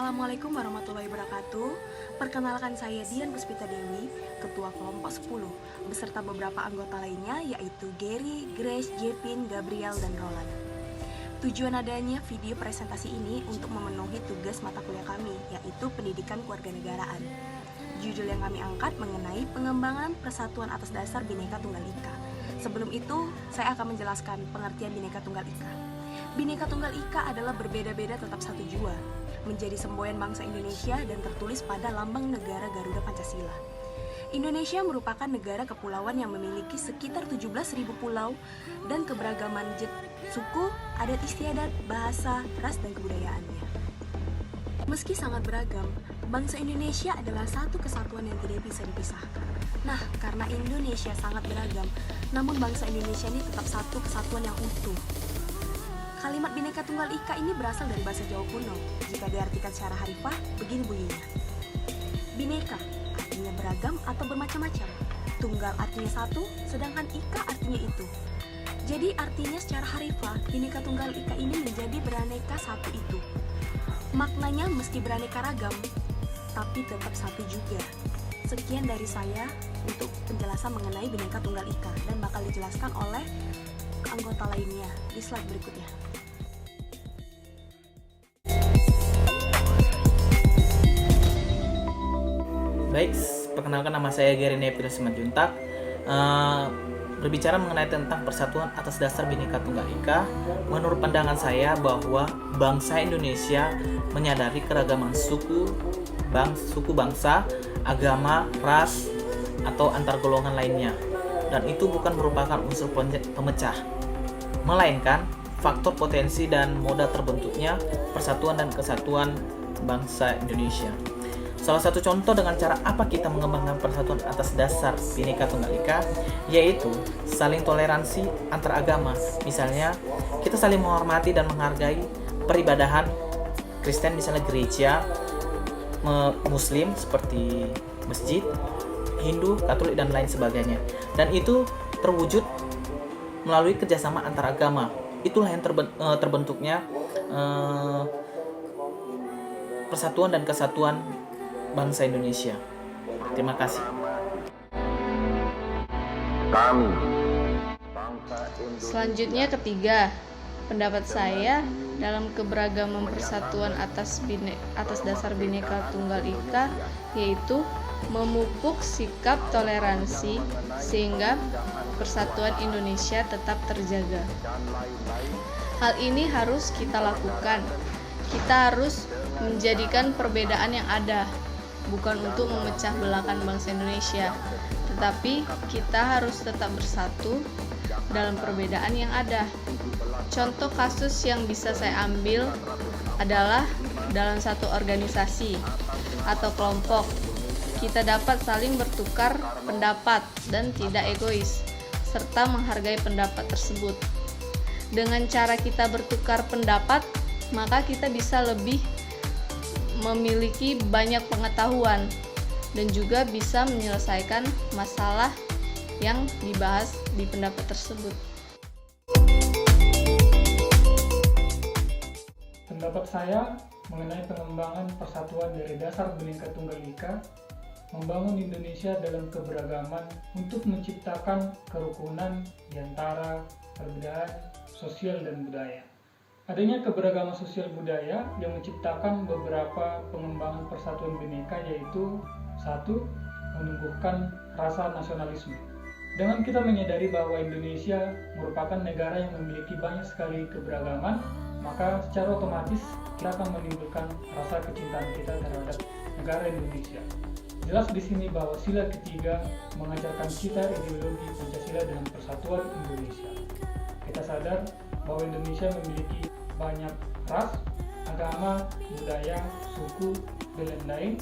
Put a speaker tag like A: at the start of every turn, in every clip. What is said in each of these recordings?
A: Assalamualaikum warahmatullahi wabarakatuh. Perkenalkan saya Dian Puspita Dewi, Ketua Kelompok 10, beserta beberapa anggota lainnya yaitu Gary, Grace, Jepin, Gabriel, dan Roland. Tujuan adanya video presentasi ini untuk memenuhi tugas mata kuliah kami, yaitu Pendidikan Kewarganegaraan. Judul yang kami angkat mengenai pengembangan persatuan atas dasar Bhinneka Tunggal Ika. Sebelum itu, saya akan menjelaskan pengertian Bhinneka Tunggal Ika. Bhinneka Tunggal Ika adalah berbeda-beda tetap satu jua, menjadi semboyan bangsa Indonesia dan tertulis pada lambang negara Garuda Pancasila. Indonesia merupakan negara kepulauan yang memiliki sekitar 17.000 pulau dan keberagaman suku, adat istiadat, bahasa, ras, dan kebudayaannya. Meski sangat beragam, bangsa Indonesia adalah satu kesatuan yang tidak bisa dipisahkan. Nah, karena Indonesia sangat beragam, namun bangsa Indonesia ini tetap satu kesatuan yang utuh. Kalimat Bhinneka Tunggal Ika ini berasal dari bahasa Jawa kuno. Jika diartikan secara harfiah, begini bunyinya. Bhinneka artinya beragam atau bermacam-macam. Tunggal artinya satu, sedangkan Ika artinya itu. Jadi artinya secara harfiah, Bhinneka Tunggal Ika ini menjadi beraneka satu itu. Maknanya meski beraneka ragam, tapi tetap satu juga. Sekian dari saya untuk penjelasan mengenai Bhinneka Tunggal Ika dan bakal dijelaskan oleh anggota lainnya di slide berikutnya.
B: Baik, perkenalkan nama saya Gary Nepil Simanjuntak. Berbicara mengenai tentang persatuan atas dasar Bhinneka Tunggal Ika, menurut pandangan saya bahwa bangsa Indonesia menyadari keragaman suku bangsa, agama, ras, atau antar golongan lainnya, dan itu bukan merupakan unsur pemecah, melainkan faktor potensi dan moda terbentuknya persatuan dan kesatuan bangsa Indonesia. Salah satu contoh dengan cara apa kita mengembangkan persatuan atas dasar Bhinneka Tunggal Ika, yaitu saling toleransi antar agama. Misalnya, kita saling menghormati dan menghargai peribadahan Kristen, misalnya gereja, Muslim seperti masjid, Hindu, Katolik, dan lain sebagainya. Dan itu terwujud melalui kerjasama antar agama. Itulah yang terbentuknya persatuan dan kesatuan bangsa Indonesia. Terima kasih.
C: Selanjutnya ketiga, pendapat saya dalam keberagaman persatuan atas dasar Bhinneka Tunggal Ika yaitu memupuk sikap toleransi sehingga persatuan Indonesia tetap terjaga. Hal ini harus kita lakukan. Kita harus menjadikan perbedaan yang ada bukan untuk memecah belahkan bangsa Indonesia, tetapi kita harus tetap bersatu dalam perbedaan yang ada. Contoh kasus yang bisa saya ambil adalah dalam satu organisasi atau kelompok, kita dapat saling bertukar pendapat dan tidak egois, serta menghargai pendapat tersebut. Dengan cara kita bertukar pendapat, maka kita bisa lebih memiliki banyak pengetahuan dan juga bisa menyelesaikan masalah yang dibahas di pendapat tersebut.
D: Pendapat saya mengenai pengembangan persatuan dari dasar Bhinneka Tunggal Ika, membangun Indonesia dalam keberagaman untuk menciptakan kerukunan di antara perbedaan sosial dan budaya. Adanya keberagaman sosial budaya yang menciptakan beberapa pengembangan persatuan Bhinneka, yaitu satu, menumbuhkan rasa nasionalisme. Dengan kita menyadari bahwa Indonesia merupakan negara yang memiliki banyak sekali keberagaman, maka secara otomatis kita akan menimbulkan rasa kecintaan kita terhadap negara Indonesia. Jelas di sini bahwa sila ketiga mengajarkan kita ideologi Pancasila dalam persatuan Indonesia. Kita sadar bahwa Indonesia memiliki banyak ras, agama, budaya, suku, dan lain-lain,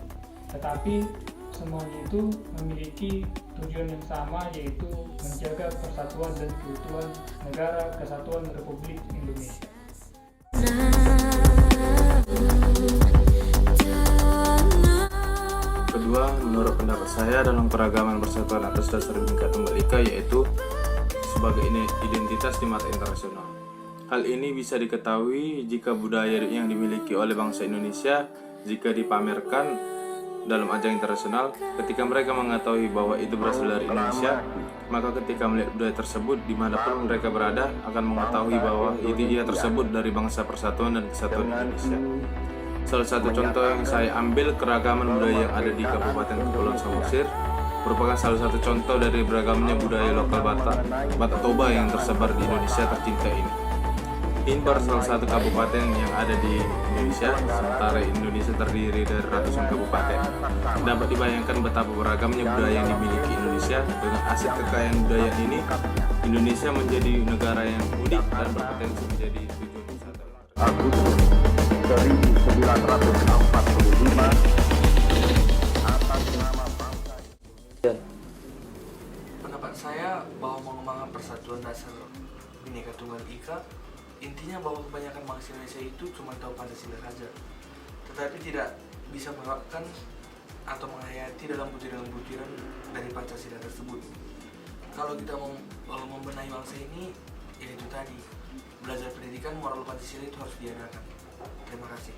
D: tetapi semuanya itu memiliki tujuan yang sama, yaitu menjaga persatuan dan keutuhan negara kesatuan Republik Indonesia.
E: Kedua, menurut pendapat saya dalam keragaman persatuan atas dasar Bhinneka Tunggal Ika yaitu sebagai identitas di mata internasional. Hal ini bisa diketahui jika budaya yang dimiliki oleh bangsa Indonesia jika dipamerkan dalam ajang internasional. Ketika mereka mengetahui bahwa itu berasal dari Indonesia, maka ketika melihat budaya tersebut dimanapun mereka berada akan mengetahui bahwa ia tersebut dari bangsa Persatuan dan Kesatuan Indonesia. Salah satu contoh yang saya ambil keragaman budaya yang ada di Kabupaten Kepulauan Samosir merupakan salah satu contoh dari beragamnya budaya lokal Batak Toba yang tersebar di Indonesia tercinta ini. Ini baru salah satu kabupaten yang ada di Indonesia, sementara Indonesia terdiri dari ratusan kabupaten. Dapat dibayangkan betapa beragamnya budaya yang dimiliki Indonesia. Dengan aset kekayaan budaya ini, Indonesia menjadi negara yang unik dan berpotensi menjadi tujuan wisata.
F: Agustus 1945 atas nama bangsa.
G: Pendapat saya bahwa mengembangkan persatuan dasar Bhinneka Tunggal Ika, intinya bahwa kebanyakan bangsa Indonesia itu cuma tahu Pancasila saja, tetapi tidak bisa menerapkan atau menghayati dalam butiran-butiran dari Pancasila tersebut. Kalau kita mau membenahi bangsa ini, yaitu tadi, belajar pendidikan moral Pancasila itu harus diadakan. Terima kasih.